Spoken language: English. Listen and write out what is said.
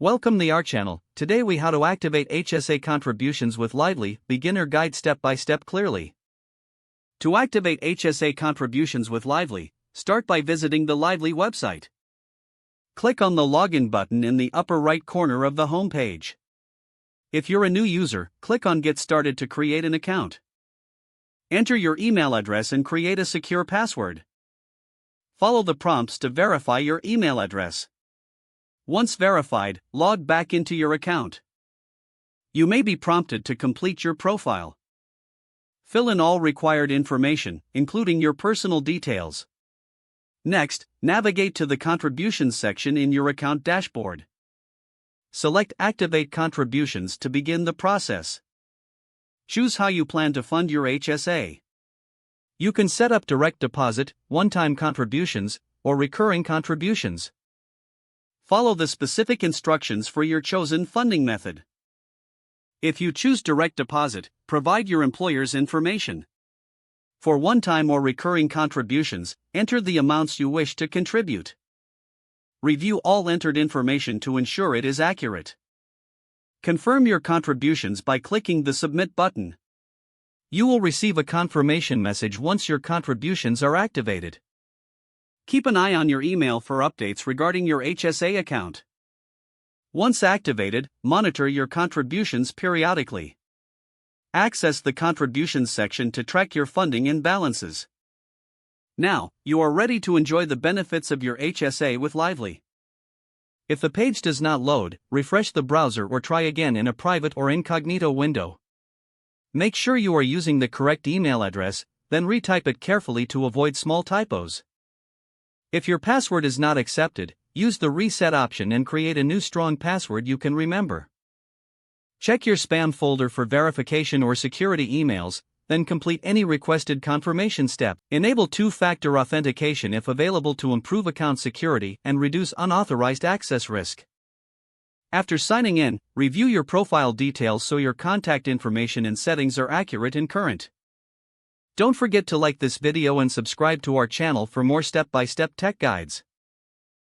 Welcome to our channel. Today we how to activate HSA contributions with Lively, beginner guide step by step clearly. To activate HSA contributions with Lively, start by visiting the Lively website. Click on the login button in the upper right corner of the home page. If you're a new user, click on Get Started to create an account. Enter your email address and create a secure password. Follow the prompts to verify your email address. Once verified, log back into your account. You may be prompted to complete your profile. Fill in all required information, including your personal details. Next, navigate to the Contributions section in your account dashboard. Select Activate Contributions to begin the process. Choose how you plan to fund your HSA. You can set up direct deposit, one-time contributions, or recurring contributions. Follow the specific instructions for your chosen funding method. If you choose direct deposit, provide your employer's information. For one-time or recurring contributions, enter the amounts you wish to contribute. Review all entered information to ensure it is accurate. Confirm your contributions by clicking the Submit button. You will receive a confirmation message once your contributions are activated. Keep an eye on your email for updates regarding your HSA account. Once activated, monitor your contributions periodically. Access the Contributions section to track your funding and balances. Now, you are ready to enjoy the benefits of your HSA with Lively. If the page does not load, refresh the browser or try again in a private or incognito window. Make sure you are using the correct email address, then retype it carefully to avoid small typos. If your password is not accepted, use the reset option and create a new strong password you can remember. Check your spam folder for verification or security emails, then complete any requested confirmation step. Enable two-factor authentication if available to improve account security and reduce unauthorized access risk. After signing in, review your profile details so your contact information and settings are accurate and current. Don't forget to like this video and subscribe to our channel for more step-by-step tech guides.